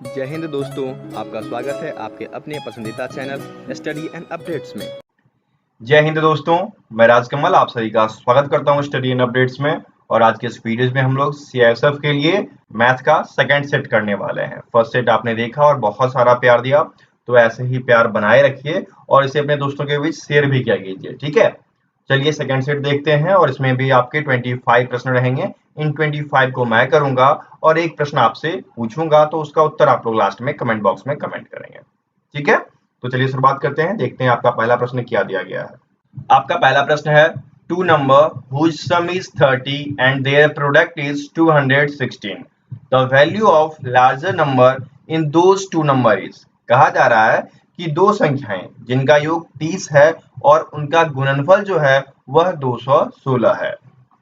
जय हिंद दोस्तों, आपका स्वागत है आपके अपने पसंदीदा चैनल स्टडी एंड अपडेट्स में। जय हिंद दोस्तों, मैं राजकमल आप सभी का स्वागत करता हूं स्टडी एंड अपडेट्स में। और आज के इस वीडियो में हम लोग सीआईएसएफ के लिए मैथ का सेकंड सेट करने वाले हैं। फर्स्ट सेट आपने देखा और बहुत सारा प्यार दिया, तो ऐसे ही प्यार बनाए रखिए और इसे अपने दोस्तों के बीच शेयर भी किया कीजिए, ठीक है। चलिए सेकंड सेट देखते हैं और इसमें भी आपके 25 प्रश्न रहेंगे। इन 25 को मैं करूंगा और एक प्रश्न आपसे पूछूंगा, तो उसका उत्तर आप लोग लास्ट में कमेंट बॉक्स में कमेंट करेंगे, ठीक है। तो चलिए शुरुआत करते हैं, देखते हैं आपका पहला प्रश्न क्या दिया गया है। आपका पहला प्रश्न है, two number whose sum is 30 and their product is 216, the value of larger number in those two number is। कहा जा रहा है कि दो संख्याएं जिनका योग 30 है और उनका गुणनफल जो है वह 216 है,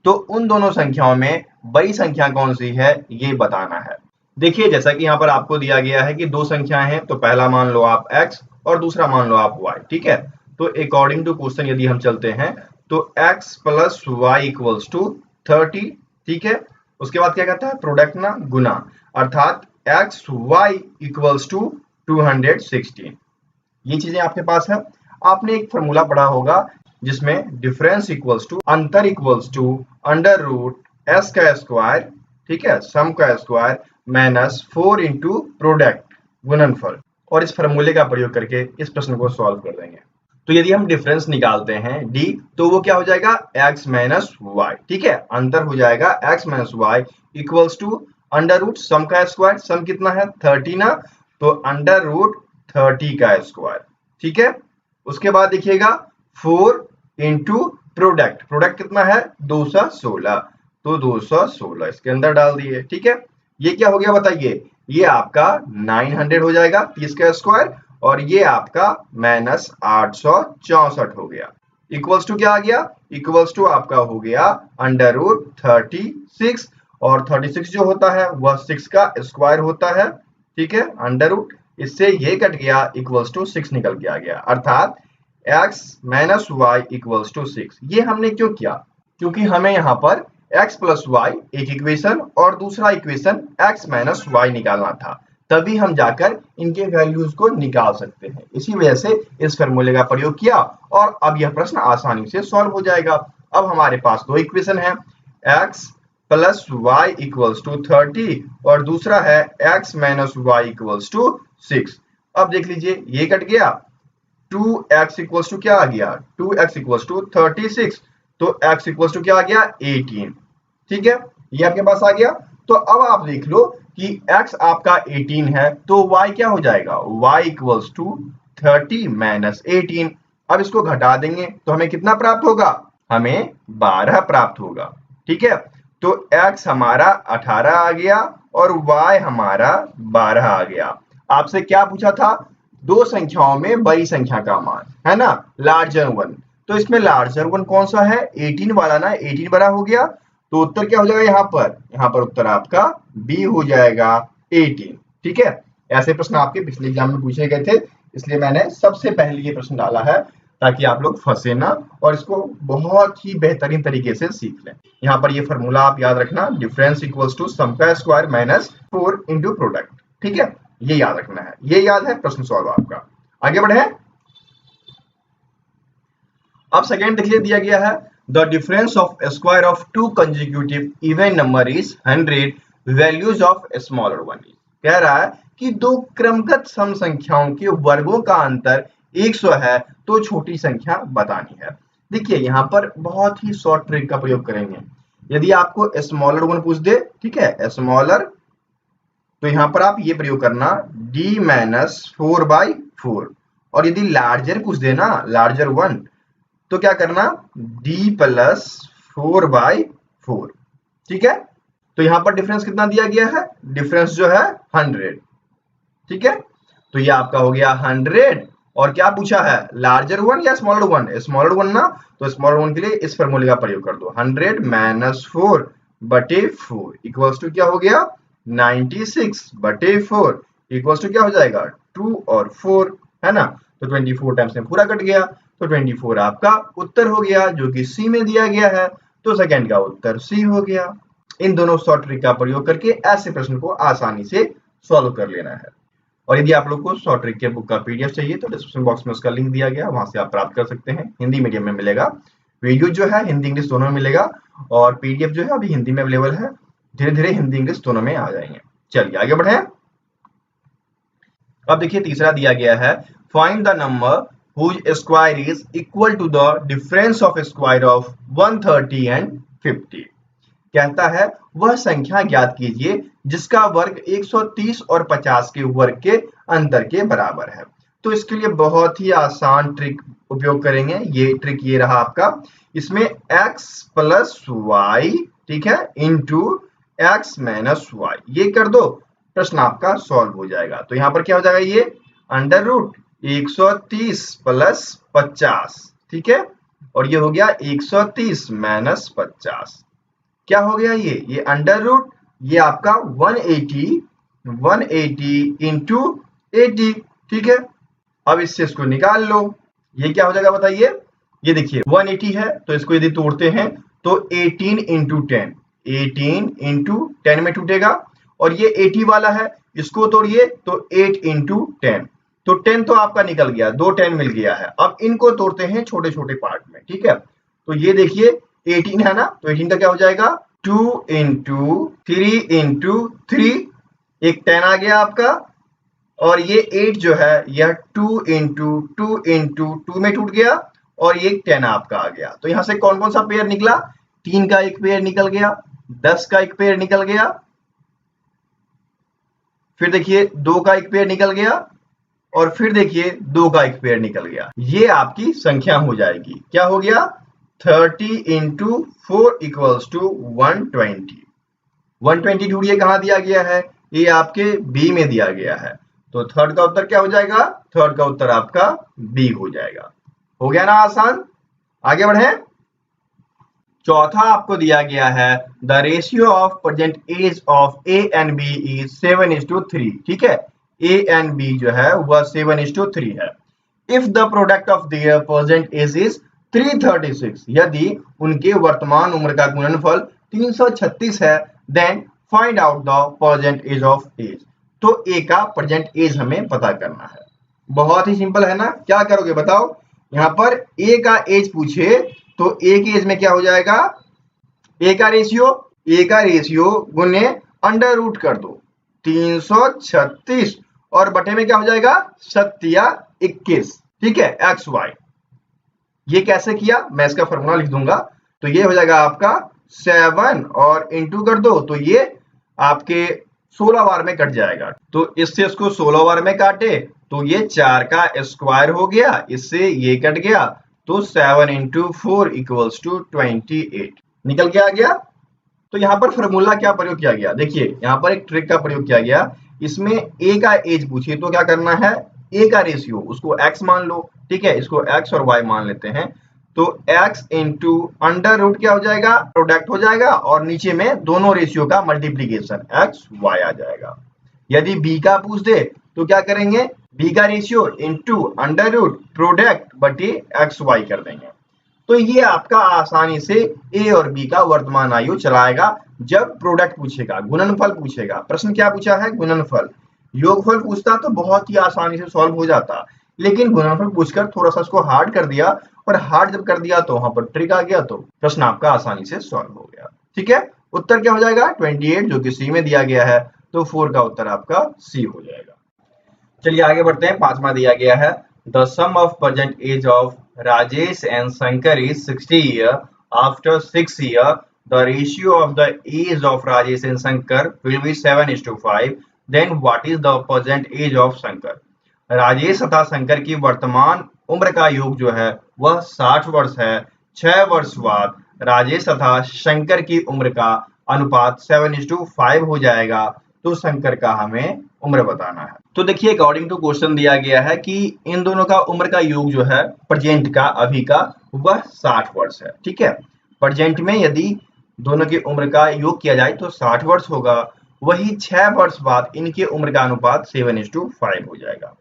तो उन दोनों संख्याओं में बड़ी संख्या कौन सी है ये बताना है। देखिए, जैसा कि यहाँ पर आपको दिया गया है कि दो संख्याएं हैं, तो पहला मान लो आप x और दूसरा मान लो आप y, ठीक है। तो अकॉर्डिंग टू क्वेश्चन यदि हम चलते हैं तो x plus y equals to 30, ठीक है। उसके बाद क्या कहता है, प्रोडक्ट ना गुना, अर्थात एक्स वाई इक्वल्स टू 216। ये चीजें आपके पास है। आपने एक फॉर्मूला पढ़ा होगा जिसमें डिफरेंस इक्वल्स टू, अंतर equals to under root S का स्क्वायर, ठीक है, सम का स्क्वायर माइनस 4 इंटू प्रोडक्ट गुणनफल। और इस फॉर्मूले का प्रयोग करके इस प्रश्न को सॉल्व कर देंगे। तो यदि हम डिफरेंस निकालते हैं d, तो वो क्या हो जाएगा, x माइनस वाई, ठीक है। अंतर हो जाएगा x minus y equals to under root sum का स्क्वायर, सम कितना है 30 ना, तो अंडर रूट 30 का स्क्वायर, ठीक है। उसके बाद देखिएगा 4 इंटू प्रोडक्ट, प्रोडक्ट कितना है 216, तो 216 इसके अंदर डाल दिए, ठीक है। ये क्या हो गया बताइए, ये आपका 900 हो जाएगा 30 का स्क्वायर, और ये आपका माइनस 864 हो गया। इक्वल्स टू क्या आ गया, इक्वल्स टू आपका हो गया अंडर रूट 36, और 36 जो होता है वह 6 का स्क्वायर होता है, ठीक है। अंडर रूट इससे ये कट गया, इक्वल्स टू 6 निकल के आ गया, अर्थात x minus y equals to 6। ये हमने क्यों किया, क्योंकि हमें यहाँ पर x प्लस वाई एक इक्वेशन और दूसरा इक्वेशन x माइनस वाई निकालना था, तभी हम जाकर इनके वैल्यूज को निकाल सकते हैं। इसी वजह से इस फॉर्मूले का प्रयोग किया और अब यह प्रश्न आसानी से सॉल्व हो जाएगा। अब हमारे पास दो इक्वेशन है, x plus y equals to 30 और दूसरा है x minus y equals to 6। अब देख लीजिए ये कट गया, 2x इक्वल्स टू क्या आ गया, 2x इक्वल्स टू 36, तो x इक्वल्स टू क्या आ गया 18, ठीक है। ये आपके पास आ गया। तो अब आप देख लो कि x आपका 18 है, तो y क्या हो जाएगा, y इक्वल्स टू 30 माइनस 18। अब इसको घटा देंगे तो हमें कितना प्राप्त होगा, हमें 12 प्राप्त होगा, ठीक है। तो x हमारा 18 आ गया और y हमारा 12 आ गया। आपसे क्या पूछा था, दो संख्याओं में बड़ी संख्या का मान, है ना, लार्जर वन। तो इसमें लार्जर वन कौन सा है, 18 वाला ना, 18 बड़ा हो गया, तो उत्तर क्या हो जाएगा यहाँ पर उत्तर आपका बी हो जाएगा 18, ठीक है। ऐसे प्रश्न आपके पिछले एग्जाम में पूछे गए थे, इसलिए मैंने सबसे पहले ये प्रश्न डाला है ताकि आप लोग फंसे ना और इसको बहुत ही बेहतरीन तरीके से सीख लें। यहाँ पर ये फॉर्मूला आप याद रखना, डिफरेंस इक्वल्स टू सम का स्क्वायर माइनस 4 इंटू प्रोडक्ट, ठीक है। ये याद रखना है, ये याद है, प्रश्न सॉल्व आपका। आगे बढ़े, अब सेकेंड देखिए दिया गया है, the difference of square of to consecutive even number is 100, values of smaller one is. कह रहा है कि दो क्रमगत सम संख्याओं के वर्गों का अंतर 100 है, तो छोटी संख्या बतानी है। देखिए यहाँ पर बहुत ही शॉर्ट ट्रिक का प्रयोग करेंगे। यदि आपको स्मॉलर वन पूछ दे, ठीक है, स्मॉलर, तो यहाँ पर आप ये प्रयोग करना d माइनस 4/4, और यदि लार्जर पूछ देना, लार्जर वन, तो क्या करना d प्लस 4/4, ठीक है। तो यहाँ पर डिफरेंस कितना दिया गया है, डिफरेंस जो है 100, ठीक है। तो ये आपका हो गया 100, और क्या पूछा है, लार्जर वन या स्मॉलर वन, स्मॉलर वन ना, तो स्मॉलर वन के लिए इस फॉर्मूले का प्रयोग कर दो, 100 माइनस 4/4 इक्वल्स टू क्या हो गया 96/4 इक्वल्स टू क्या हो जाएगा 2 और 4, है ना। तो 24 टाइम्स में पूरा कट गया, तो 24 आपका उत्तर हो गया, जो कि सी में दिया गया है, तो सेकंड का उत्तर सी हो गया। इन दोनों शॉर्ट ट्रिक का प्रयोग करके ऐसे प्रश्न को आसानी से सॉल्व कर लेना है। और यदि आप लोग को शॉर्ट ट्रिक के बुक का पीडीएफ चाहिए तो डिस्क्रिप्शन बॉक्स में उसका लिंक दिया गया, वहां से आप प्राप्त कर सकते हैं। हिंदी मीडियम में मिलेगा, वीडियो जो है हिंदी इंग्लिश दोनों में मिलेगा, और पीडीएफ जो है अभी हिंदी में अवेलेबल है, धीरे धीरे हिंदी इंग्लिश दोनों में आ जाएंगे। चलिए आगे बढ़े। अब देखिए तीसरा दिया गया है, find the number whose square is equal to the difference of square of 130 and 50। कहता है वह संख्या ज्ञात कीजिए जिसका वर्ग 130 और 50 के वर्ग के अंतर के बराबर है। तो इसके लिए बहुत ही आसान ट्रिक उपयोग करेंगे। ये ट्रिक ये रहा आपका, इसमें x प्लस वाई, ठीक है, इंटू एक्स माइनस वाई, ये कर दो, प्रश्न आपका सॉल्व हो जाएगा। तो यहाँ पर क्या हो जाएगा, ये अंडर रूट 130 प्लस 50, ठीक है, और ये हो गया 130 माइनस 50, क्या हो गया ये अंडर रूट, ये आपका 180 इंटू 80, ठीक है। अब इससे इसको निकाल लो, ये क्या हो जाएगा बताइए। ये देखिए 180 है तो इसको यदि तोड़ते हैं तो 18 इंटू 10, 18 इंटू 10 में टूटेगा, और ये 80 वाला है, इसको तोड़िए तो 8 इंटू 10, तो 10 तो आपका निकल गया, 2 10 मिल गया है। अब इनको तोड़ते हैं छोटे छोटे पार्ट में, ठीक है। तो ये देखिए 18 है ना, तो 18 का क्या हो जाएगा 2 इंटू 3 इंटू 3, एक 10 आ गया आपका, और ये 8 जो है यह 2 इंटू 2 में टूट गया, और ये 10 आपका आ गया। तो यहां से कौन कौन सा पेयर निकला, 3 का एक पेयर निकल गया, 10 का एक पेयर निकल गया, फिर देखिए 2 का एक पेयर निकल गया, और फिर देखिए 2 का एक पेयर निकल गया। ये आपकी संख्या हो जाएगी, क्या हो गया 30 इंटू 4 इक्वल्स टू 120। 120 ढूंढिए कहाँ दिया गया है, ये आपके बी में दिया गया है, तो थर्ड का उत्तर क्या हो जाएगा, थर्ड का उत्तर आपका बी हो जाएगा। हो गया ना आसान। आगे बढ़े। चौथा आपको दिया गया है, the ratio of present age of A and B is 7:3, ठीक है, ए एंड बी जो है वह 7:3 है। If the product of their present age is 336, यदि उनके वर्तमान उम्र का गुणनफल 336 है, then find out the present age of age. तो ए का प्रेजेंट एज हमें पता करना है। बहुत ही सिंपल है ना, क्या करोगे बताओ। यहाँ पर ए का एज पूछे तो ए के एज में क्या हो जाएगा, ए का रेशियो गुने अंडर रूट कर दो 336, और बटे में क्या हो जाएगा 7/21, ठीक है, एक्स वाई। ये कैसे किया, मैं इसका फॉर्मूला लिख दूंगा। तो ये हो जाएगा आपका 7 और इंटू कर दो तो ये आपके 16 बार में कट जाएगा। तो इससे इसको 16 बार में काटे तो ये 4 का स्क्वायर हो गया, इससे ये कट गया, तो 7 इंटू 4 इक्वल्स टू 28, निकल के आ गया। तो यहाँ पर फॉर्मूला क्या प्रयोग किया गया, देखिए यहाँ पर एक ट्रिक का प्रयोग किया गया। इसमें ए का एज पूछिए तो क्या करना है, ए का रेशियो उसको x मान लो, ठीक है, इसको x और y मान लेते हैं। तो x इंटू अंडर रूट क्या हो जाएगा, प्रोडक्ट हो जाएगा, और नीचे में दोनों रेशियो का मल्टीप्लीकेशन x y आ जाएगा। यदि b का पूछ दे तो क्या करेंगे, b का ratio into under root product बटे एक्स वाई कर देंगे। तो ये आपका आसानी से ए और बी का वर्तमान आयु चलाएगा जब प्रोडक्ट पूछेगा, गुणनफल पूछेगा। प्रश्न क्या पूछा है, गुणनफल। योगफल पूछता तो बहुत ही आसानी से सॉल्व हो जाता, लेकिन गुणनफल पूछकर थोड़ा सा उसको हार्ड कर दिया, और हार्ड जब कर दिया तो वहां पर ट्रिक आ गया, तो प्रश्न आपका आसानी से सॉल्व हो गया। ठीक है, उत्तर क्या हो जाएगा 28, जो कि सी में दिया गया है, तो 4 का उत्तर आपका सी हो जाएगा। चलिए आगे बढ़ते हैं। पांचवा दिया गया है, the sum of present age of Rajesh and Shankar is 60 year. After 6 year the ratio of the age of Rajesh and Shankar will be 7:5। Then what is the present age of Shankar. Rajesh तथा शंकर की वर्तमान उम्र का योग जो है वह 60 वर्ष है। 6 वर्ष बाद राजेश तथा शंकर की उम्र का अनुपात 7:5 हो जाएगा, तो शंकर का हमें उम्र बताना है। तो देखिए अकॉर्डिंग टू क्वेश्चन दिया गया है कि इन दोनों का उम्र का योग जो है प्रेजेंट का, अभी का, वह 60 वर्ष है। ठीक है, प्रेजेंट में यदि दोनों की उम्र का योग किया जाए तो 60 वर्ष होगा, वही 6 वर्ष बाद इनके उम्र का अनुपात 7:5 हो जाएगा।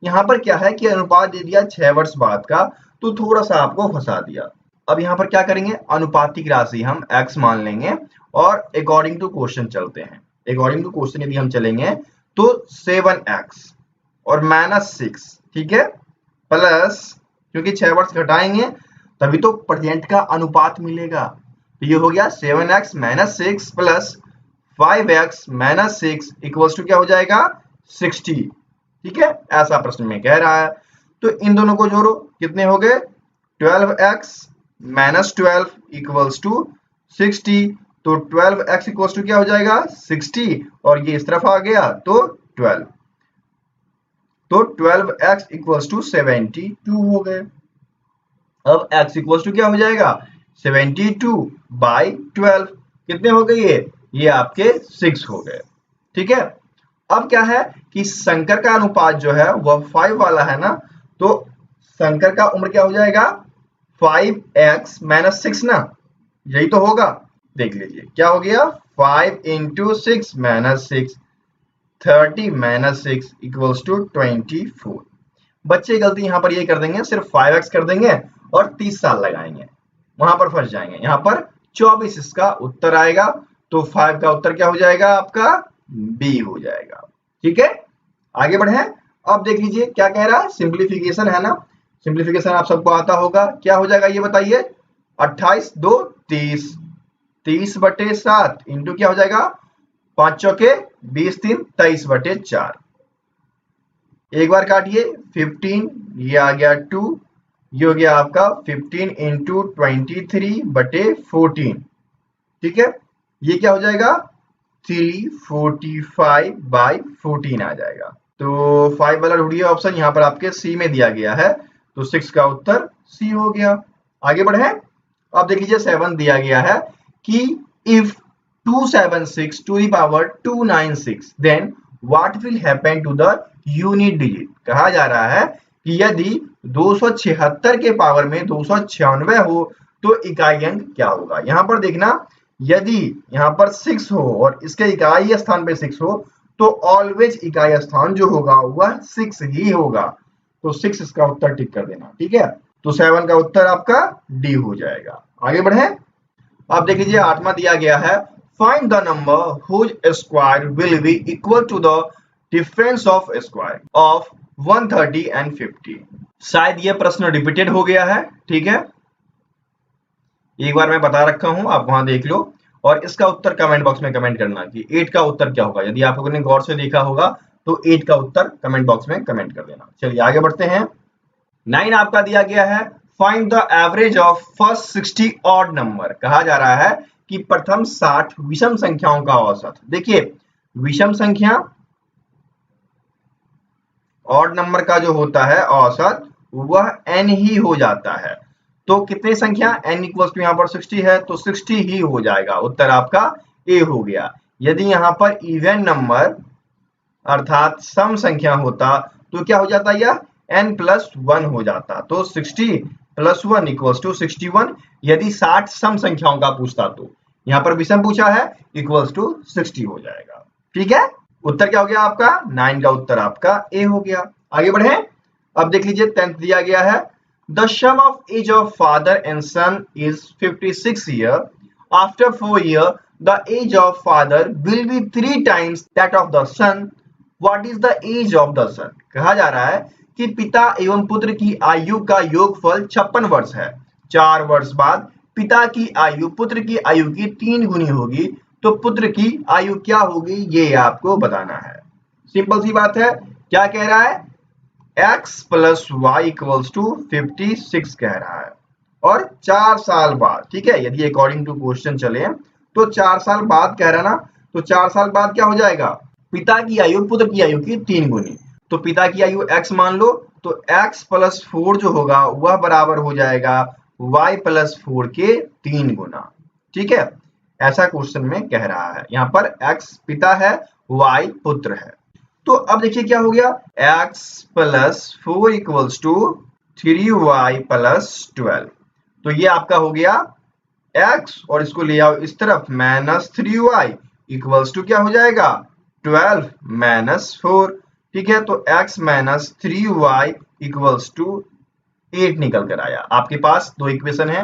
यहाँ पर क्या है कि अनुपात दे दिया 6 वर्ष बाद का, तो थोड़ा सा आपको फंसा दिया। अब यहाँ पर क्या करेंगे, अनुपातिक राशि हम x मान लेंगे और अकॉर्डिंग टू क्वेश्चन चलते हैं। अकॉर्डिंग टू क्वेश्चन यदि हम चलेंगे तो 7x और -6, ठीक है, प्लस क्योंकि 6 वर्ष घटाएंगे तभी तो प्रेजेंट का अनुपात मिलेगा। तो ये हो गया 7x - 6 plus 5x - 6 equals to क्या हो जाएगा 60, ठीक है, ऐसा प्रश्न में कह रहा है। तो इन दोनों को जोड़ो, कितने हो गए 12x - 12 इक्वल्स टू 60। तो 12x इक्वल्स टू क्या हो जाएगा 60 और ये इस तरफ आ गया तो 12, तो 12x इक्वल्स टू 72 हो गए। अब x इक्वल्स टू क्या हो जाएगा 72/12, कितने हो गए ये आपके 6 हो गए, ठीक है। अब क्या है कि शंकर का अनुपात जो है वह 5 वाला है ना, तो शंकर का उम्र क्या हो जाएगा 5x - 6 ना, यही तो होगा। देख लीजिए क्या हो गया 5 × 6 - 6 30 - 6 इक्वल्स टू 24। बच्चे गलती यहाँ पर ये कर देंगे, सिर्फ 5x कर देंगे और 30 साल लगाएंगे, वहां पर फंस जाएंगे। यहाँ पर 24 इसका उत्तर आएगा, तो 5 का उत्तर क्या हो जाएगा आपका बी हो जाएगा, ठीक है। आगे बढ़े, अब देख लीजिए क्या कह रहा है, सिंप्लीफिकेशन है ना, सिंप्लीफिकेशन आप सबको आता होगा, क्या हो जाएगा ये बताइए 28 2 30, 30/7 इंटू क्या हो जाएगा 5 चौके 20 3 23/4, एक बार काटिए 15, ये आ गया 2, ये हो गया आपका 15 × 23/14, ठीक है, ये क्या हो जाएगा 345/14 आ जाएगा। तो 5 वाला ढूंढिए ऑप्शन, यहाँ पर आपके सी में दिया गया है, तो 6 का उत्तर सी हो गया। आगे बढ़े, अब देख लीजिए 7 दिया गया है कि if 276 to the power 296 then what will happen to the unit digit. कहा जा रहा है कि यदि 276 के पावर में 296 हो तो इकाई अंक क्या होगा। यहाँ पर देखना, यदि यहाँ पर 6 हो और इसके इकाई स्थान पे 6 हो तो ऑलवेज इकाई स्थान जो होगा वह 6 ही होगा, तो 6 इसका उत्तर टिक कर देना, ठीक है। तो 7 का उत्तर आपका डी हो जाएगा। आगे बढ़े, अब देख लीजिए 8वां दिया गया है, find the number whose square will be equal to the difference of square of 130 and 50। शायद ये प्रश्न रिपीटेड हो गया है, ठीक है, एक बार मैं बता रखा हूं, आप वहां देख लो और इसका उत्तर कमेंट बॉक्स में कमेंट करना कि 8 का उत्तर क्या होगा। यदि आप लोगों ने गौर से देखा होगा तो 8 का उत्तर कमेंट बॉक्स में कमेंट कर देना। चलिए आगे बढ़ते हैं। 9 आपका दिया गया है, find the average of first 60 odd number. कहा जा रहा है कि प्रथम 60 विषम संख्याओं का औसत। देखिए विषम संख्या ऑड नंबर का जो होता है औसत वह n ही हो जाता है, तो कितनी संख्या n इक्वल्स टू यहाँ पर 60 है तो 60 ही हो जाएगा, उत्तर आपका ए हो गया। यदि यहाँ पर इवन नंबर अर्थात सम संख्या होता तो क्या हो जाता, यह n+1 हो जाता, तो 60 + 1 इक्वल्स टू 61। यदि 60 सम संख्याओं का पूछता तो यहाँ पर विषम पूछा है, इक्वल्स टू 60 हो जाएगा, ठीक है। उत्तर क्या हो गया आपका 9 का उत्तर आपका ए हो गया। आगे बढ़े, अब देख लीजिए 10th दिया गया है, the sum of age of father and son is 56 year, after 4 year the age of father will be 3 times that of the son, what is the age of the son. कहा जा रहा है कि पिता एवं पुत्र की आयु का योगफल 56 वर्ष है, 4 वर्ष बाद पिता की आयु पुत्र की आयु की 3 गुनी होगी, तो पुत्र की आयु क्या होगी ये आपको बताना है। सिंपल सी बात है, क्या कह रहा है x + y इक्वल्स टू 56 कह रहा है, और 4 साल बाद, ठीक है, यदि अकॉर्डिंग टू क्वेश्चन चले तो 4 साल बाद कह रहा ना, तो 4 साल बाद क्या हो जाएगा पिता की आयु पुत्र की आयु की 3 गुनी, तो पिता की आयु x मान लो, तो x + 4 जो होगा वह बराबर हो जाएगा y + 4 के 3 गुना, ठीक है, ऐसा क्वेश्चन में कह रहा है। यहाँ पर x पिता है, y पुत्र है। तो अब देखिए क्या हो गया x + 4 इक्वल्स टू 3y + 12, तो ये आपका हो गया x और इसको ले आओ इस तरफ -3y इक्वल्स टू क्या हो जाएगा 12 - 4, ठीक है, तो x - 3y इक्वल्स टू 8 निकल कर आया। आपके पास दो इक्वेशन है,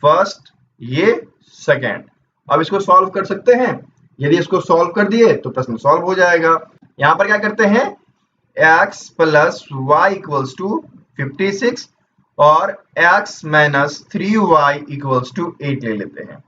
फर्स्ट ये, सेकेंड। अब इसको सॉल्व कर सकते हैं, यदि इसको सॉल्व कर दिए तो प्रश्न सॉल्व हो जाएगा। यहाँ पर क्या करते हैं, x plus y equals to 56 और x minus 3y equals to 8 ले लेते हैं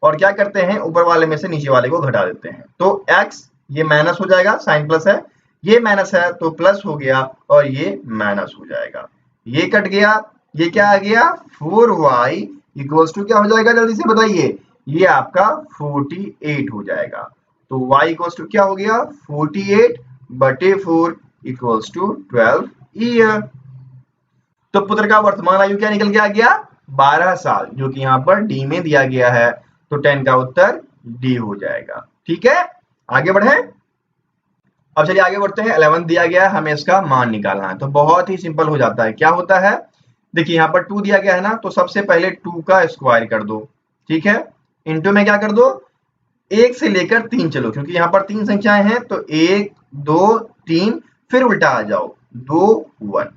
और क्या करते हैं, ऊपर वाले में से नीचे वाले को घटा देते हैं। तो x ये माइनस हो जाएगा, साइन प्लस है, ये माइनस है तो प्लस हो गया और ये माइनस हो जाएगा, ये कट गया, ये क्या आ गया 4y इक्वल्स टू क्या हो जाएगा, जल्दी से बताइए, ये आपका 48 हो जाएगा। तो y इक्वल्स टू क्या हो गया 48 बटे 4 इक्वल्स टू 12 ईयर। तो पुत्र का वर्तमान आयु क्या निकल के आ गया 12 साल, जो कि यहाँ पर डी में दिया गया है। तो 10 का उत्तर डी हो जाएगा। ठीक है, आगे बढ़े। अब चलिए आगे बढ़ते हैं। 11 दिया गया है, हमें इसका मान निकालना है। तो बहुत ही सिंपल हो जाता है। क्या होता है, देखिए यहाँ पर 2 दिया गया है ना, तो सबसे पहले 2 का स्क्वायर कर दो, ठीक है, इंटू में क्या कर दो 1 से लेकर 3 चलो, क्योंकि यहाँ पर 3 संख्याएं हैं, तो 1 2 3 फिर उल्टा आ जाओ 2 1,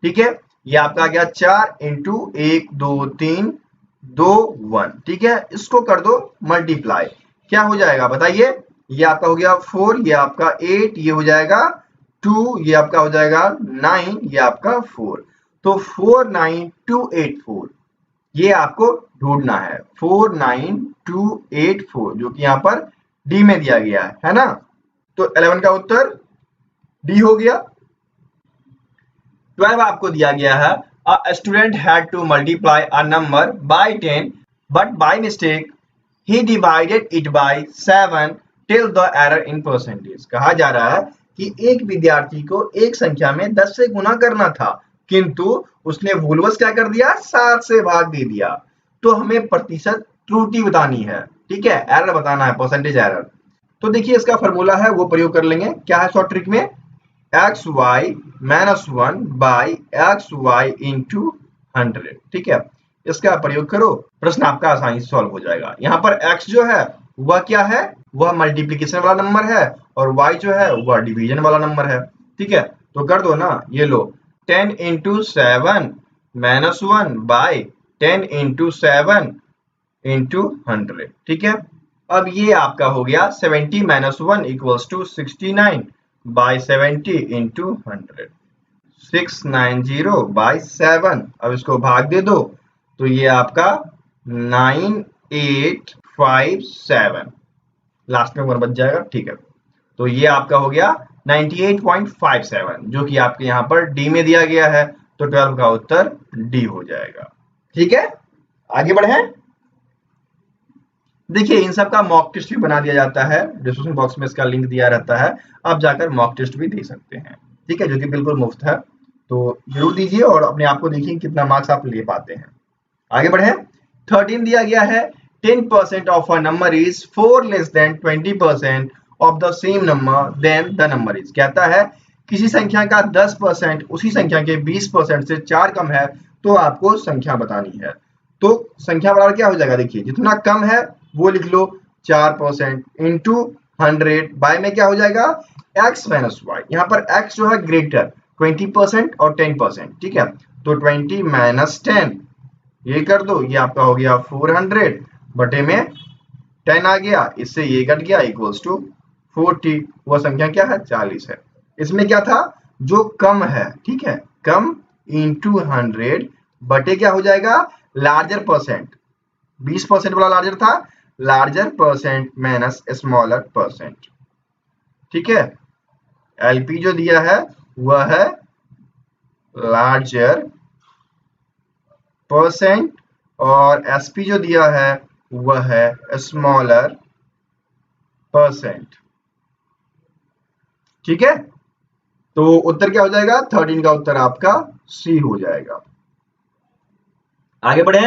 ठीक है, ये आपका आ गया 4 इंटू 1 2 3 2 1, ठीक है, इसको कर दो मल्टीप्लाई, क्या हो जाएगा बताइए, ये आपका हो गया 4, ये आपका 8, ये हो जाएगा 2, ये आपका हो जाएगा 9, ये आपका 4, तो 49284 ये आपको ढूंढना है, 49284 जो कि यहाँ पर डी में दिया गया है ना। तो 11 का उत्तर डी हो गया। 12 आपको दिया गया है, a student had to multiply a number by 10 but by mistake he divided it by 7 till the error in percentage। कहा जा रहा है कि एक विद्यार्थी को एक संख्या में 10 से गुना करना था, किंतु उसने भूलवश क्या कर दिया 7 से भाग दे दिया। तो हमें प्रतिशत त्रुटि बतानी है, ठीक है, एरर बताना है, परसेंटेज एरर। तो देखिए इसका फॉर्मूला है वो प्रयोग कर लेंगे। क्या है शॉर्ट ट्रिक में, x y minus 1 by x y into 100, ठीक है, इसका प्रयोग करो, प्रश्न आपका आसानी से सॉल्व हो जाएगा। यहाँ पर x जो है वह क्या है, वह मल्टीप्लीकेशन वाला नंबर है और y जो है वह डिवीजन वाला नंबर है, ठीक है, तो कर दो ना, ये लो 10 into 7 minus 1 by 10 into 7 into 100, ठीक है। अब ये आपका हो गया 70 minus 1 equals to 69 by 70 into 100, 690 by 7, अब इसको भाग दे दो, तो ये आपका 9857 लास्ट में 1 बच जाएगा, ठीक है, तो ये आपका हो गया 98.57 जो कि आपके यहाँ पर डी में दिया गया है। तो 12 का उत्तर डी हो जाएगा। ठीक है, आगे बढ़े। देखिए इन सब का मॉक टेस्ट भी बना दिया जाता है, डिस्क्रिप्शन बॉक्स में इसका लिंक दिया रहता है, आप जाकर मॉक टेस्ट भी दे सकते हैं, ठीक है, जो कि बिल्कुल मुफ्त है, तो जरूर दीजिए और अपने आप को देखिए कितना मार्क्स आप ले पाते हैं। आगे बढ़े। 13 दिया गया है, 10% of a number is 4 less than 20% of the same number then the number is. कहता है किसी संख्या का 10% उसी संख्या के 20% से 4 कम है तो आपको संख्या बतानी है। तो संख्या बराबर क्या हो जाएगा, देखिए जितना कम है वो लिख लो 4% इंटू 100 बाय में क्या हो जाएगा x माइनस वाई। यहाँ पर x जो है ग्रेटर 20% और 10%, ठीक है, तो 20 माइनस 10 ये कर दो, ये आपका हो गया 400 बटे में 10 आ गया, इससे ये कट गया इक्वल्स टू 40। वह संख्या क्या है 40 है। इसमें क्या था जो कम है, ठीक है, कम इंटू 100 बटे क्या हो जाएगा लार्जर परसेंट, 20% वाला लार्जर था, larger percent minus smaller percent, ठीक है। एलपी जो दिया है वह है लार्जर परसेंट और एसपी जो दिया है वह है स्मॉलर परसेंट, ठीक है। तो उत्तर क्या हो जाएगा 13 का उत्तर आपका सी हो जाएगा। आगे बढ़े।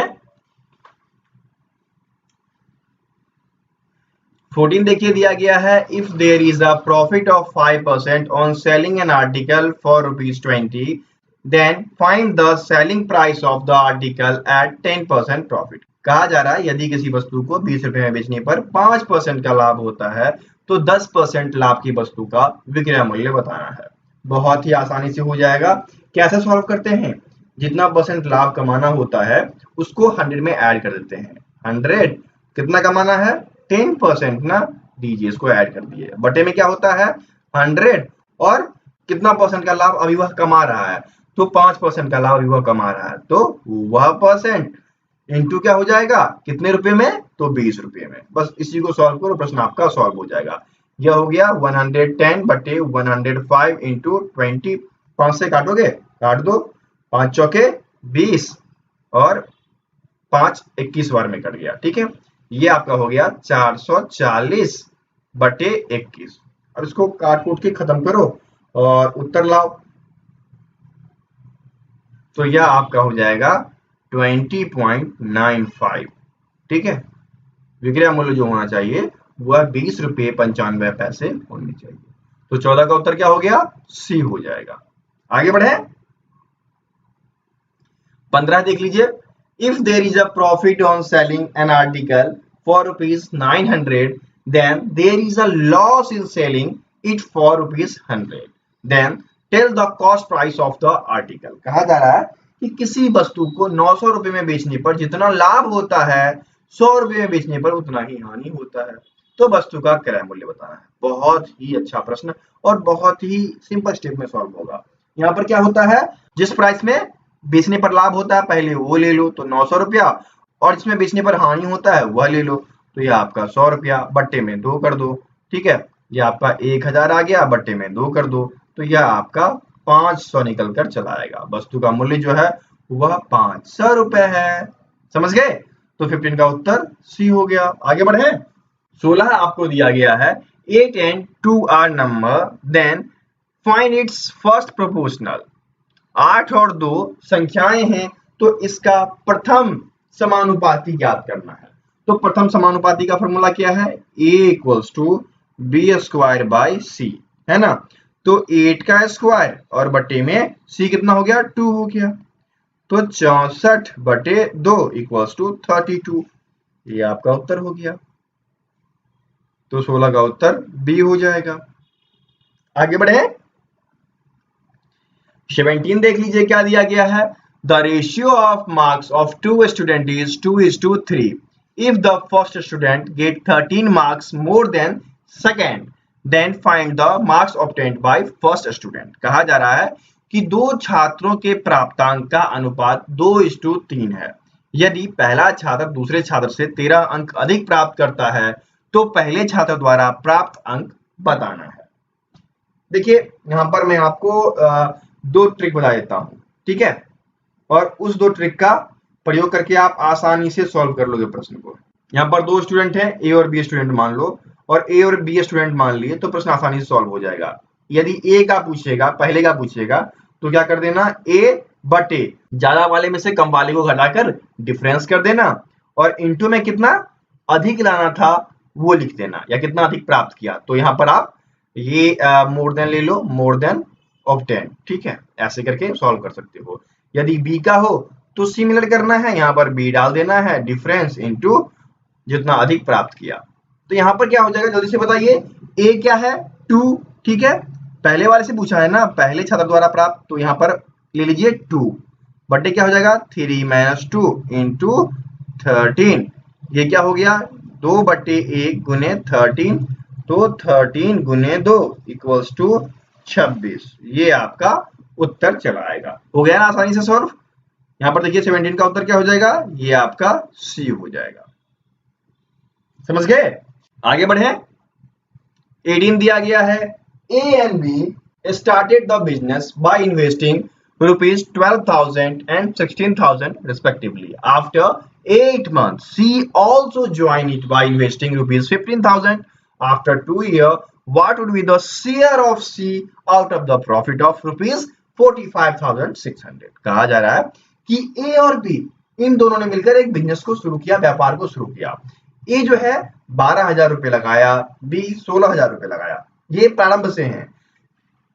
14 देखिए दिया गया है, if there is a profit of 5% on selling an article for ₹20 then find the selling price of the article at 10% profit. कहा जा रहा है यदि किसी वस्तु को 20 रुपए में बेचने पर 5% का लाभ होता है तो 10% लाभ की वस्तु का विक्रय मूल्य बताना है। बहुत ही आसानी से हो जाएगा। कैसे सॉल्व करते हैं, जितना परसेंट लाभ कमाना होता है उसको 100 में ऐड कर देते हैं। 100 कितना कमाना है 10% ना, दीजिए इसको ऐड कर दिए, बटे में क्या होता है 100 और कितना परसेंट का लाभ अभी वह कमा रहा है, तो 5% का लाभ अभी वह कमा रहा है, तो वह परसेंट इंटू क्या हो जाएगा, कितने रुपए में, तो 20 रुपए में। बस इसी को सॉल्व करो, प्रश्न आपका सॉल्व हो जाएगा। यह हो गया 110 बटे 105 इंटू 20। 5 से काटोगे, काट दो, 5 चौके 20 और 5 21 बार में कट गया, ठीक है। ये आपका हो गया 440 बटे 21। अब इसको काट कूट के खत्म करो और उत्तर लाओ, तो यह आपका हो जाएगा 20.95, ठीक है। विक्रय मूल्य जो होना चाहिए वह 20 रुपये 95 पैसे होने चाहिए। तो 14 का उत्तर क्या हो गया, सी हो जाएगा। आगे बढ़े, 15 देख लीजिए। If there is a profit on selling an article for ₹900, then there is a loss in selling it for ₹100, then tell the cost price of the article। कहा जा रहा है कि किसी वस्तु को 900 रुपए में बेचने पर जितना लाभ होता है 100 रुपए में बेचने पर उतना ही हानि होता है, तो वस्तु का क्रय मूल्य बताना है। बहुत ही अच्छा प्रश्न और बहुत ही सिंपल स्टेप में सॉल्व होगा। यहाँ पर क्या होता है, जिस प्राइस में बेचने पर लाभ होता है पहले वो ले लो, तो 900 रुपया, और जिसमें बेचने पर हानि होता है वह ले लो, तो ये आपका 100 रुपया बट्टे में 2 कर दो, ठीक है। ये आपका 1000 आ गया, बट्टे में 2 कर दो, तो यह आपका 500 निकल कर चला आएगा। वस्तु का मूल्य जो है वह 500 रुपए है। समझ गए, तो 15 का उत्तर सी हो गया। आगे बढ़े, 16 आपको दिया गया है 8 and 2 are number, then find its first proportional। 8 और 2 संख्याएं हैं, तो इसका प्रथम समानुपाती ज्ञात करना है। तो प्रथम समानुपाती का फॉर्मूला क्या है, a equals to B square by C, है ना। तो 8 का स्क्वायर और बटे में c कितना हो गया, 2 हो गया, तो 64 बटे 2 इक्वल्स टू 32। ये आपका उत्तर हो गया, तो 16 का उत्तर बी हो जाएगा। आगे बढ़े, 17 देख लीजिए क्या दिया गया है। The ratio of marks of 2 student is 2:3। If the first student get 13 marks more than second, then find the marks obtained by first student. कहा जा रहा है कि दो छात्रों के प्राप्तांक का अनुपात 2:3 है। यदि पहला छात्र दूसरे छात्र से 13 अंक अधिक प्राप्त करता है तो पहले छात्र द्वारा प्राप्त अंक बताना है। देखिए यहां पर मैं आपको 2 ट्रिक बता देता हूं, ठीक है, और उस 2 ट्रिक का प्रयोग करके आप आसानी से सॉल्व कर लोगे प्रश्न को। यहाँ पर 2 स्टूडेंट हैं, ए और बी स्टूडेंट मान लो, और ए और बी स्टूडेंट मान लिए, तो प्रश्न आसानी से सॉल्व हो जाएगा। यदि ए का पूछेगा, पहले का पूछेगा, तो क्या कर देना, ए बटे ज्यादा वाले में से कम वाले को घटाकर डिफरेंस कर देना, और इनटू में कितना अधिक लाना था वो लिख देना, या कितना अधिक प्राप्त किया। तो यहाँ पर आप ये मोर देन ले लो, मोर देन ऑब्टेन, ठीक है, ऐसे करके सॉल्व कर सकते हो। यदि बी का हो तो सिमिलर करना है, यहाँ पर बी डाल देना है, डिफरेंस इनटू जितना अधिक प्राप्त किया। तो यहाँ पर क्या हो जाएगा, जल्दी से बताइए, ए क्या है, 2, ठीक है, पहले वाले से पूछा है ना, पहले छात्र द्वारा प्राप्त, तो यहाँ पर ले लीजिए 2 बटे क्या हो जाएगा, 3 - 2 इंटू 13। ये क्या हो गया, 2 बटे 1 गुने 13, तो 13 गुने 2 इक्वल्स टू 26। ये आपका उत्तर चला आएगा। हो गया ना आसानी से सॉल्व। यहाँ पर देखिए 17 का उत्तर क्या हो जाएगा, ये आपका सी हो जाएगा। समझ गए, आगे बढ़े। 18 दिया गया है, ए and be started the business by investing ₹12,000 and ₹16,000 respectively. After 8 months, C also joined it by investing ₹15,000. After 2 years, what would be the share of C out of the profit of ₹45,600? कहा जा रहा है कि ए और be in दोनों ने मिलकर एक बिजनेस को शुरू किया, व्यापार को शुरू किया। ए जो है 12,000 रुपए लगाया, बी 16,000 रुपए लगाया, ये प्रारंभ से हैं।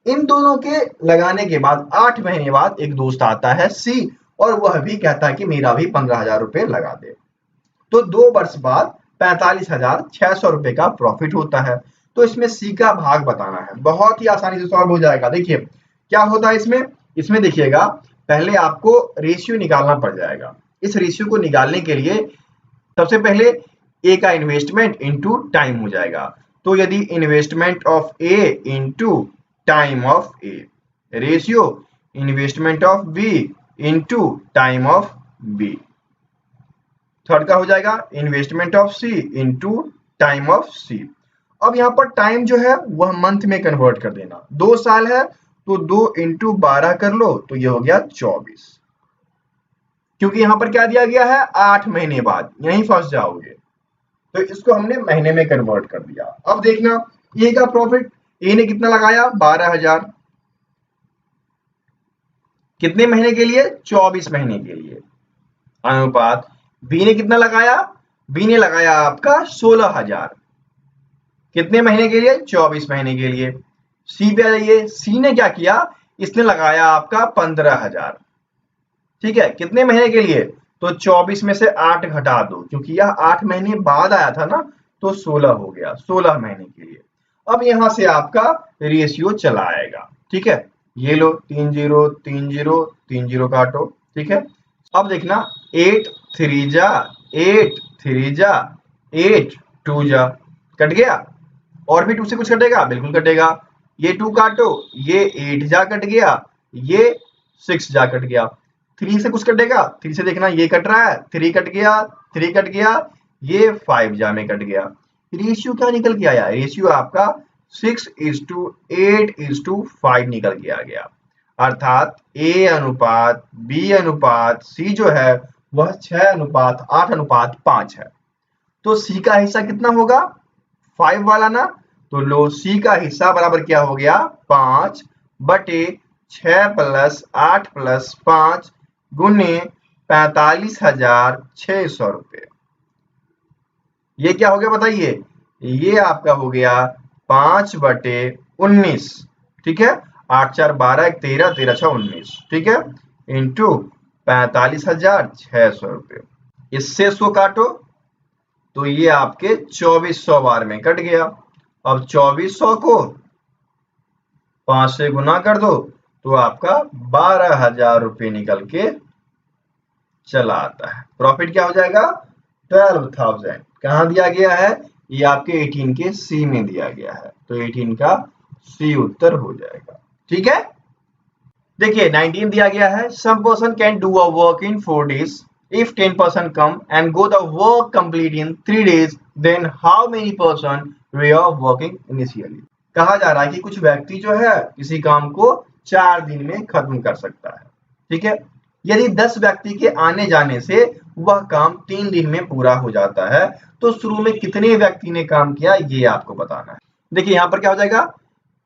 इन दोनों के लगाने के बाद 8 महीने बाद एक दोस्त आता है सी, और वह भी कहता है कि मेरा भी 15,000 रुपए लगा दे। तो 2 वर्ष बाद 45,600 रुपए का प्रॉफिट होता है। तो इसमें सी का भाग बताना है, बहुत ही आसानी से सॉल्व हो जाएगा। देखिए क्या होता है इसमें देखिएगा, पहले आपको रेशियो निकालना पड़ जाएगा। इस रेशियो को निकालने के लिए सबसे पहले ए का इन्वेस्टमेंट इनटू टाइम हो जाएगा। तो यदि investment of A into time of A, ratio investment of B into time of B. Third का हो जाएगा investment of C into time of C. अब यहाँ पर टाइम जो है वह मंथ में कन्वर्ट कर देना। 2 साल है तो 2 इंटू 12 कर लो तो ये हो गया 24, क्योंकि यहाँ पर क्या दिया गया है 8 महीने बाद, यहीं फंस जाओगे। तो इसको हमने महीने में कन्वर्ट कर दिया। अब देखना ए का प्रॉफिट, ए ने कितना लगाया 12,000, कितने महीने के लिए 24 महीने के लिए, अनुपात बी ने कितना लगाया, बी ने लगाया आपका 16,000, कितने महीने के लिए 24 महीने के लिए। सी पे आ जाइए, सी ने क्या किया, इसने लगाया आपका 15,000, ठीक है, कितने महीने के लिए, तो 24 में से 8 घटा दो, क्योंकि यह 8 महीने बाद आया था ना, तो 16 हो गया, 16 महीने के लिए। अब यहां से आपका रेशियो चला आएगा, ठीक है, ये लो 3 0 3 0 3 0 काटो, ठीक है। अब देखना 8 3 जा 8 3 जा 8 2 जा, कट गया। और भी 2 से कुछ कटेगा, बिल्कुल कटेगा। ये 2 काटो, ये 8 जा कट गया, ये 6 जा कट गया। 3 से कुछ कटेगा, 3 से देखना ये कट रहा है, 3 कट गया, 3 कट गया, ये 5 जा में कट गया। रेशियो क्या निकल के आया, रेशियो आपका 6:8:5 निकल के आ गया। अर्थात ए अनुपात बी अनुपात सी जो है वह 6:8:5 है। तो सी का हिस्सा कितना होगा, 5 वाला ना, तो लो सी का हिस्सा बराबर क्या हो गया 5/6 + 8 + 5 गुने 45,600 रुपये। ये क्या हो गया बताइए, ये आपका हो गया 5/19, ठीक है, 8 4 12 1 13 13 6 19, ठीक है, इंटू 45,600 रुपये। इससे इसको काटो तो ये आपके 2400 बार में कट गया। अब 2400 को 5 से गुना कर दो तो आपका 12,000 रुपये निकल के चला आता है। प्रॉफिट क्या हो जाएगा 12,000। कहाँ दिया गया है, ये आपके 18 के सी में दिया गया है, तो 18 का सी उत्तर हो जाएगा, ठीक है। देखिए 19 दिया गया है, some person can do a work in 4 days if 10 person come and go the work complete in 3 days then how many person were working initially। कहा जा रहा है कि कुछ व्यक्ति जो है किसी काम को 4 दिन में खत्म कर सकता है, ठीक है। यदि 10 व्यक्ति के आने जाने से वह काम 3 दिन में पूरा हो जाता है तो शुरू में कितने व्यक्ति ने काम किया ये आपको बताना है। देखिए यहाँ पर क्या हो जाएगा,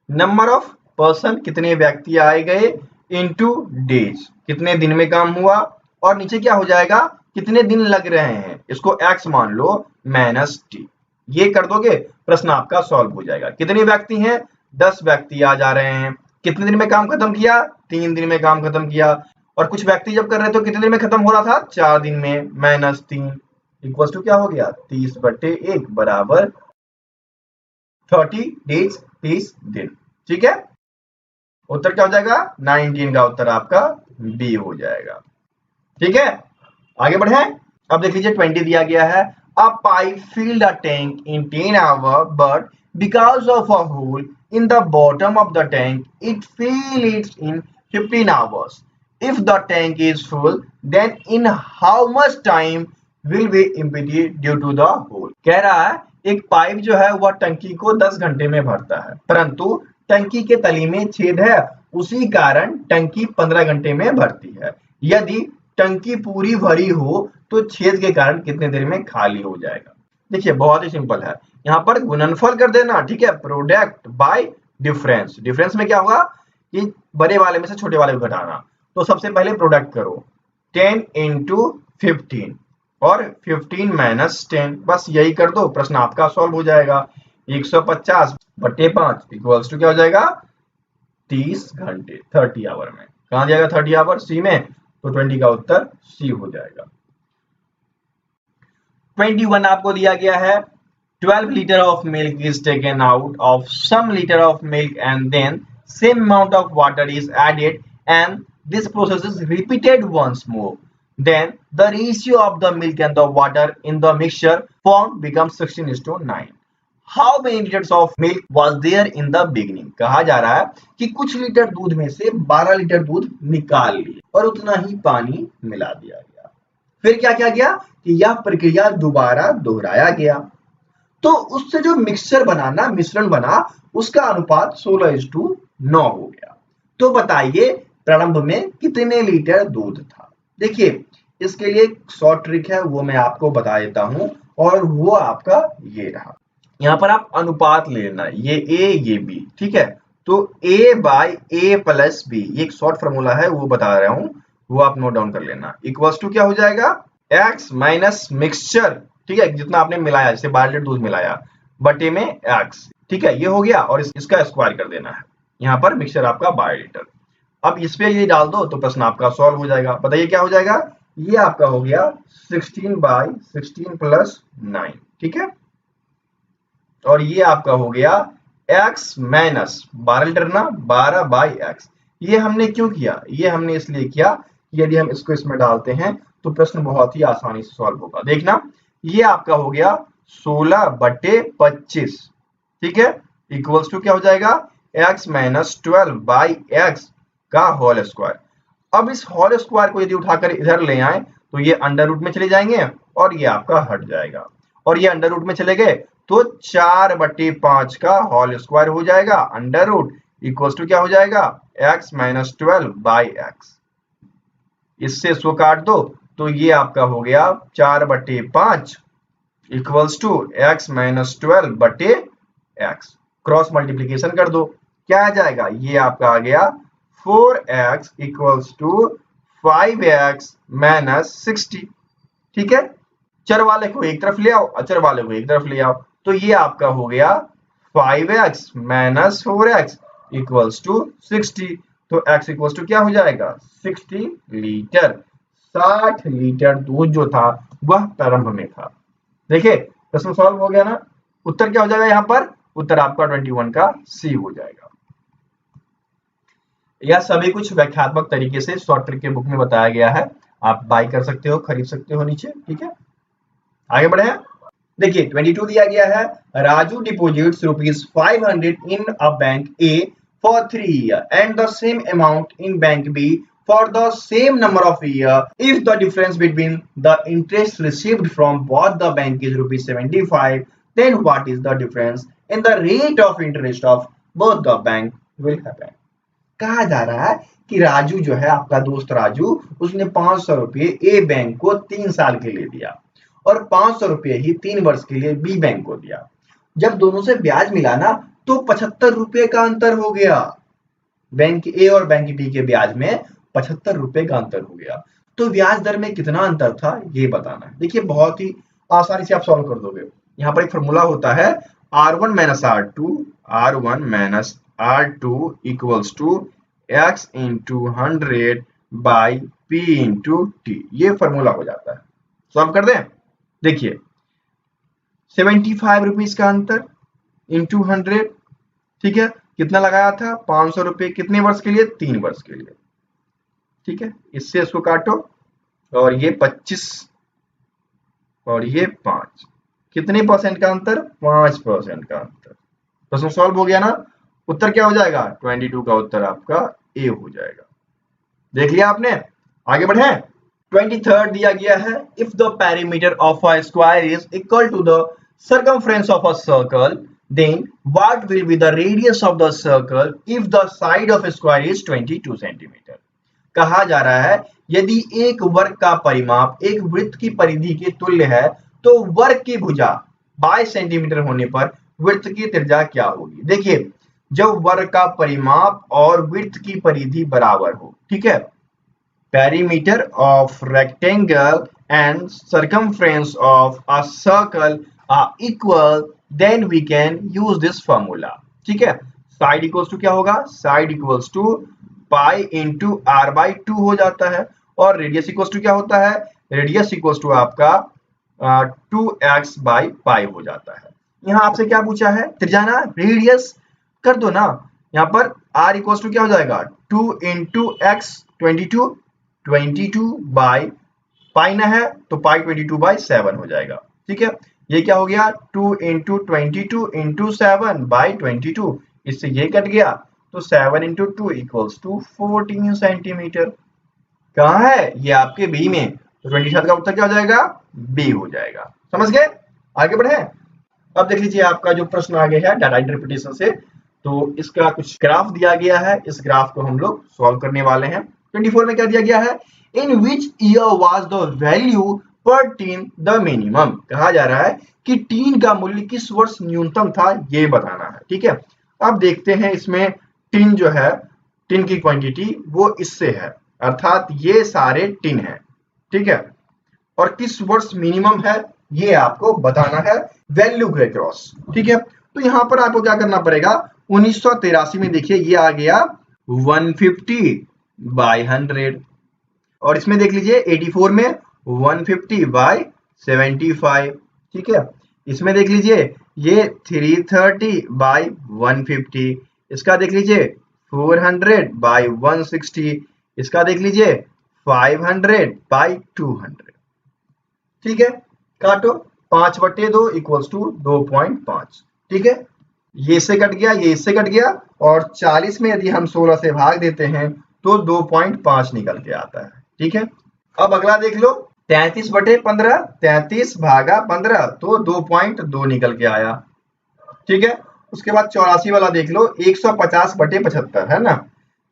नंबर ऑफ पर्सन कितने व्यक्ति आए गए इनटू डेज कितने दिन में काम हुआ, और नीचे क्या हो जाएगा कितने दिन लग रहे हैं, इसको x मान लो माइनस टी। ये कर दोगे प्रश्न आपका सॉल्व हो जाएगा। कितने व्यक्ति हैं 10 व्यक्ति आ जा रहे हैं, कितने दिन में काम खत्म किया 3 दिन में काम खत्म किया, और कुछ व्यक्ति जब कर रहे थे तो कितने दिन में खत्म हो रहा था 4 दिन में, -3 इक्वल टू क्या हो गया 30/1 बराबर 30 डेज 30 दिन, ठीक है। उत्तर क्या हो जाएगा 19 का उत्तर आपका बी हो जाएगा, ठीक है। आगे बढ़े, अब देख लीजिए 20 दिया गया है, अ pipe filled a tank in 10 hours but because of a hole in the bottom of the tank it fill it in 15 hours। if the tank is full then in how much time will be empty due to the hole। कह रहा है एक pipe जो है वह टंकी को 10 घंटे में भरता है, परंतु टंकी के तली में छेद है, उसी कारण टंकी 15 घंटे में भरती है। यदि टंकी पूरी भरी हो तो छेद के कारण कितने देर में खाली हो जाएगा। देखिए बहुत ही सिंपल है, यहाँ पर गुणनफल कर देना, ठीक है, प्रोडक्ट बाय डिफरेंस। डिफरेंस में क्या होगा कि बड़े वाले में से छोटे वाले को घटाना, तो सबसे पहले प्रोडक्ट करो 10 × 15 और 15 - 10, बस यही कर दो प्रश्न आपका सॉल्व हो जाएगा। 150/5 इक्वल्स टू क्या हो जाएगा 30 घंटे 30 आवर में। कहाँ जाएगा 30 आवर सी में, तो 20 का उत्तर सी हो जाएगा। 21 आपको दिया गया है, 12 liter of milk is taken out of some liter of milk and then same amount of water is added and this process is repeated once more, then the ratio of the milk and the water in the mixture formed becomes 16:9। How many litres of milk was there in the beginning. कहा जा रहा है कि कुछ litre दूध में से 12 litre दूध निकाल लिए और उतना ही पानी मिला दिया गया। फिर क्या किया गया कि यह प्रक्रिया दोबारा दोहराया गया, तो उससे जो मिक्सचर बना ना, मिश्रण बना, उसका अनुपात 16:9 हो गया। तो बताइए प्रारंभ में कितने लीटर दूध था। देखिए इसके लिए एक शॉर्ट ट्रिक है, वो मैं आपको बता देता हूं, और वो आपका ये रहा। यहाँ पर आप अनुपात ले लेना, ये ए ये बी, ठीक है। तो a by A plus B, ये एक शॉर्ट फॉर्मूला है, वो बता रहा हूं, वो आप नोट डाउन कर लेना। इक्वल्स टू क्या हो जाएगा, x माइनस मिक्सचर, ठीक है, जितना आपने मिलाया, जैसे 12 लीटर दूध मिलाया, बटे में x, ठीक है, ये हो गया। और इसका स्क्वायर कर देना है। यहाँ पर मिक्सचर आपका 12 लीटर। अब इस पे ये डाल दो तो प्रश्न आपका सॉल्व हो जाएगा। बताइए क्या हो जाएगा, ये आपका हो गया 16/16 प्लस 9, ठीक है। और ये आपका हो गया x माइनस 12 लीटर ना, 12/x। ये हमने क्यों किया, ये हमने इसलिए किया कि यदि हम इसको इसमें डालते हैं तो प्रश्न बहुत ही आसानी से सॉल्व होगा। देखना ये आपका हो गया 16/25, ठीक है, इक्वल्स टू क्या हो जाएगा, x माइनस 12/x का होल स्क्वायर। अब इस होल स्क्वायर को यदि उठाकर इधर ले आए तो ये अंडर रूट में चले जाएंगे और ये आपका हट जाएगा, और ये अंडर रूट में चले गए तो 4/5 का होल स्क्वायर हो जाएगा, अंडर रूट इक्वल्स टू क्या हो जाएगा, x माइनस 12/x। इससे इसको काट दो तो ये आपका हो गया 4/5 equals to x minus 12/x। Cross multiplication कर दो, क्या आ जाएगा, ये आपका आ गया 4x equals to 5x minus 60, ठीक है। चर वाले को एक तरफ ले आओ, अचर वाले को एक तरफ ले आओ, तो ये आपका हो गया 5x minus 4x equals to 60। तो x इक्वल्स टू क्या हो जाएगा, 60 लीटर। 60 लीटर दूध जो था वह प्रारंभ में था। देखिए प्रश्न सॉल्व हो गया ना। उत्तर क्या हो जाएगा, यहाँ पर उत्तर आपका 21 का सी हो जाएगा। यह सभी कुछ व्याख्यात्मक तरीके से शॉर्ट ट्रिक के बुक में बताया गया है, आप बाय कर सकते हो, खरीद सकते हो नीचे, ठीक है। आगे बढ़े हैं, देखिए 22 दिया गया है, Raju deposits ₹500 in a bank A for 3 years and the same amount in bank B for the same number of years. If the difference between the interest received from both the bank is ₹75, then what is the difference in the rate of interest of both the bank will happen? कहा जा रहा है कि राजू जो है, आपका दोस्त राजू, उसने 500 रुपये ए बैंक को 3 साल के लिए दिया और 500 रुपये ही 3 वर्ष के लिए बी बैंक को दिया। जब दोनों से ब्याज मिला ना तो 75 रुपये का अंतर हो गया। बैंक ए और बैंक बी के ब्याज में 75 रुपये का अंतर हो गया। तो ब्याज दर में कितना अंतर था ये बताना है। देखिए बहुत ही आसानी से आप सॉल्व कर दोगे। यहाँ पर एक फॉर्मूला होता है R1 minus R2 equals to x into 100 by P into T। ये फॉर्मूला हो जाता है, सॉल्व कर दें। देखिए 75 रुपीज का अंतर इंटू 100, ठीक है, कितना लगाया था, 500 रुपये, कितने वर्ष के लिए, 3 वर्ष के लिए, ठीक है। इससे इसको काटो और ये 25 और ये 5, कितने परसेंट का अंतर, 5% का अंतर। प्रश्न सॉल्व हो गया ना। उत्तर क्या हो जाएगा, 22 का उत्तर आपका ए हो जाएगा। देख लिया आपने, आगे बढ़े। 23rd दिया गया है, if the perimeter of a square is equal to the circumference of a circle, then what will be the radius of the circle if the side of a square is 22 centimeter? कहा जा रहा है यदि एक वर्ग का परिमाप एक वृत्त की परिधि के तुल्य है तो वर्ग की भुजा 22 सेंटीमीटर होने पर वृत्त की त्रिज्या क्या होगी। देखिए जब वर्ग का परिमाप और वृत्त की परिधि बराबर हो, ठीक है, perimeter of rectangle and circumference of a circle are equal, then we can use this formula, ठीक है। साइड इक्वल्स टू क्या होगा, side equals to pi into r/2 हो जाता है, और रेडियस इक्वल्स टू क्या होता है, रेडियस इक्वल्स टू आपका 2x/पाई हो जाता है। यहाँ आपसे क्या पूछा है, त्रिज्या ना, रेडियस कर दो ना। यहाँ पर r इक्वल्स टू क्या हो जाएगा, 2 इंटू x 22 बाई पाई ना है तो पाई 22/7 हो जाएगा, ठीक है। ये क्या हो गया 2 इंटू 22 इंटू 7 बाई 22, इससे ये कट गया तो 7 इंटू 2 इक्वल्स टू 14 सेंटीमीटर। कहाँ है ये आपके बी में, तो 27 का उत्तर क्या हो जाएगा, बी हो जाएगा। समझ गए, आगे बढ़े। अब देख लीजिए आपका जो प्रश्न आगे है डाटा इंटरप्रिटेशन से, तो इसका कुछ ग्राफ दिया गया है, इस ग्राफ को हम लोग सॉल्व करने वाले हैं। 24 में क्या दिया गया है, in which year was the value protein the minimum, कहा जा रहा है कि टीन का मूल्य किस वर्ष न्यूनतम था ये बताना है। ठीक है, अब देखते हैं इसमें टीन जो है, टीन की क्वांटिटी वो इससे है, अर्थात ये सारे टीन है। ठीक है, और किस वर्ष मिनिमम है ये आपको बताना है वैल्यू के क्रॉस। ठीक है, तो यहां पर आपको क्या करना पड़ेगा, 1983 में देखिए ये आ गया 150 बाई 100, और इसमें देख लीजिए 84 में 150 बाई 75। ठीक है, इसमें देख लीजिए ये 330 बाई 150, इसका देख लीजिए 400 बाई 160, इसका देख लीजिए 500 बाई 200। ठीक है, काटो 5/2 इक्वल्स टू 2.5। ठीक है, ये इससे कट गया, ये इससे कट गया, और 40 में यदि हम 16 से भाग देते हैं तो 2.5 निकल के आता है। ठीक है, अब अगला देख लो 33/15, 33 भागा 15 तो 2.2 निकल के आया। ठीक है, उसके बाद 84 वाला देख लो 150/75 है ना,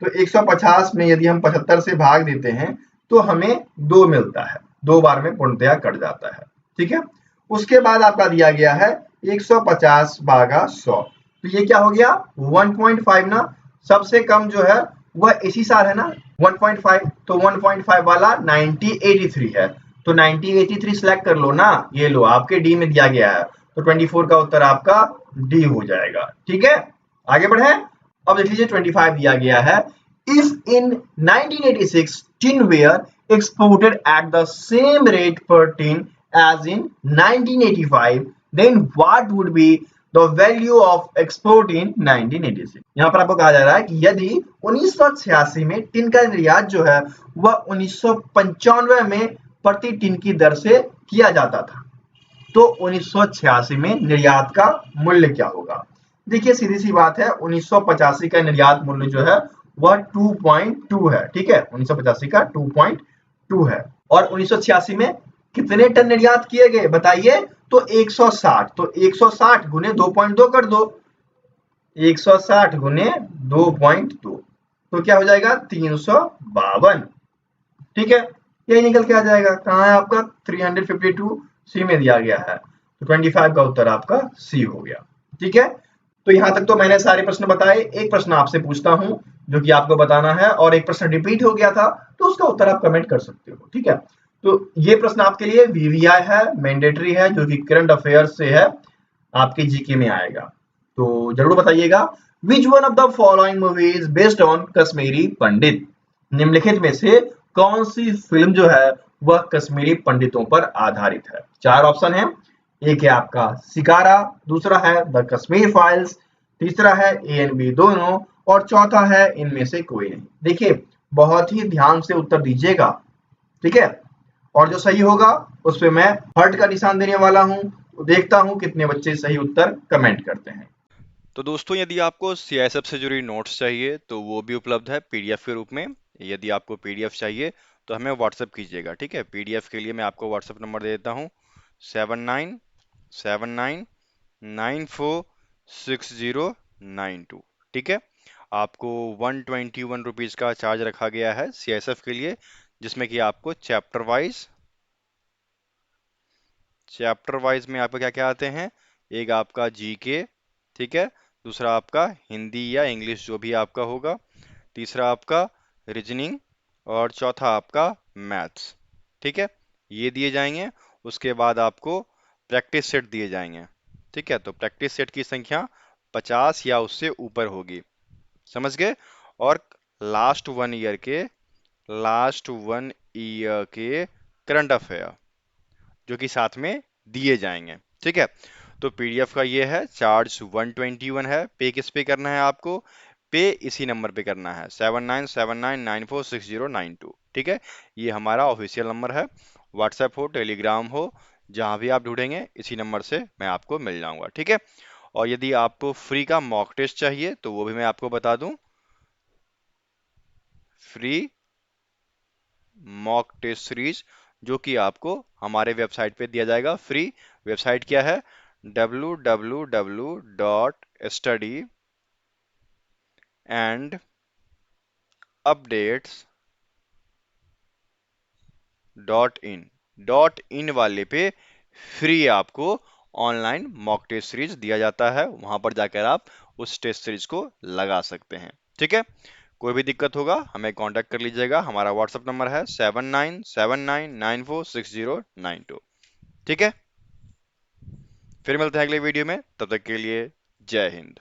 तो 150 में यदि हम 75 से भाग देते हैं तो हमें 2 मिलता है, 2 बार में पूर्णतया कट जाता है। ठीक है, उसके बाद आपका दिया गया है 150 भागा 100, तो ये क्या हो गया 1.5 ना, सबसे कम जो है वह इसी साल है ना 1.5, तो 1.5 वाला 9083 है, तो 9083 सिलेक्ट कर लो ना, ये लो आपके डी में दिया गया है, तो 24 का उत्तर आपका डी हो जाएगा। ठीक है, आगे बढ़े। अब देख लीजिए 25 दिया गया है, if in 1986 tinware exported at the same rate per tin as in 1985, then what would be the value of export in 1986। यहाँ पर आपको कहा जा रहा है कि यदि 1986 में टिन का निर्यात जो है वह 1995 में प्रति टिन की दर से किया जाता था, तो 1986 में निर्यात का मूल्य क्या होगा। देखिए सीधी सी बात है, 1985 का निर्यात मूल्य जो है वह 2.2 है। ठीक है, 1985 का 2.2 है, और 1986 में कितने टन निर्यात किए गए बताइए, तो 160, तो 160 गुने 2.2 कर दो, 160 गुने 2.2 तो क्या हो जाएगा 352। ठीक है, यही निकल के आ जाएगा, कहाँ है आपका 352 सी में दिया गया है, तो 25 का उत्तर आपका सी हो गया। ठीक है, तो यहां तक तो मैंने सारे प्रश्न बताए। एक प्रश्न आपसे पूछता हूं जो कि आपको बताना है, और एक प्रश्न रिपीट हो गया था तो उसका उत्तर आप कमेंट कर सकते हो। ठीक है, तो ये प्रश्न आपके लिए वीवीआई है, मैंडेटरी है, जो कि करंट अफेयर्स से है, आपके जीके में आएगा, तो जरूर बताइएगा। Which one of the following movies based on Kashmiri Pandit, निम्नलिखित में से कौन सी फिल्म जो है वह कश्मीरी पंडितों पर आधारित है। चार ऑप्शन है, एक है आपका शिकारा, दूसरा है द कश्मीर फाइल्स, तीसरा है ए एंड बी दोनों, और चौथा है इनमें से कोई नहीं। देखिए बहुत ही ध्यान से उत्तर दीजिएगा। ठीक है, और जो सही होगा उस पे मैं हार्ट का निशान देने वाला हूं, तो देखता हूं कितने बच्चे सही उत्तर कमेंट करते हैं। तो दोस्तों यदि आपको सीआईएसएफ से जुड़ी नोट्स चाहिए तो वो भी उपलब्ध है पीडीएफ के रूप में। यदि आपको पीडीएफ चाहिए तो हमें व्हाट्सएप कीजिएगा। ठीक है, पीडीएफ के लिए मैं आपको व्हाट्सएप नंबर दे देता हूँ 7979946092। ठीक है, आपको 121 रुपीज़ का चार्ज रखा गया है सीआईएसएफ के लिए, जिसमें कि आपको चैप्टर वाइज में आपको क्या क्या आते हैं, एक आपका जीके, ठीक है, दूसरा आपका हिंदी या इंग्लिश जो भी आपका होगा, तीसरा आपका रीजनिंग, और चौथा आपका मैथ्स। ठीक है, ये दिए जाएंगे। उसके बाद आपको प्रैक्टिस सेट दिए जाएंगे। ठीक है, तो प्रैक्टिस सेट की संख्या 50 या उससे ऊपर होगी। समझ गए। और लास्ट वन ईयर के करंट अफेयर जो कि साथ में दिए जाएंगे। ठीक है, तो पीडीएफ का ये है, चार्ज 121 है। पे किस पे करना है आपको, पे इसी नंबर पे करना है 7979946092। ठीक है, ये हमारा ऑफिशियल नंबर है। व्हाट्सएप हो, टेलीग्राम हो, जहां भी आप ढूंढेंगे इसी नंबर से मैं आपको मिल जाऊंगा, ठीक है। और यदि आपको फ्री का मॉक टेस्ट चाहिए तो वो भी मैं आपको बता दूं, फ्री मॉक टेस्ट सीरीज जो कि आपको हमारे वेबसाइट पे दिया जाएगा फ्री। वेबसाइट क्या है? www.studyandupdates.in। डॉट इन वाले पे फ्री आपको ऑनलाइन मॉक टेस्ट सीरीज दिया जाता है, वहां पर जाकर आप उस टेस्ट सीरीज को लगा सकते हैं, ठीक है। कोई भी दिक्कत होगा हमें कांटेक्ट कर लीजिएगा, हमारा व्हाट्सएप नंबर है 7979946092, ठीक है। फिर मिलते हैं अगले वीडियो में, तब तक के लिए जय हिंद।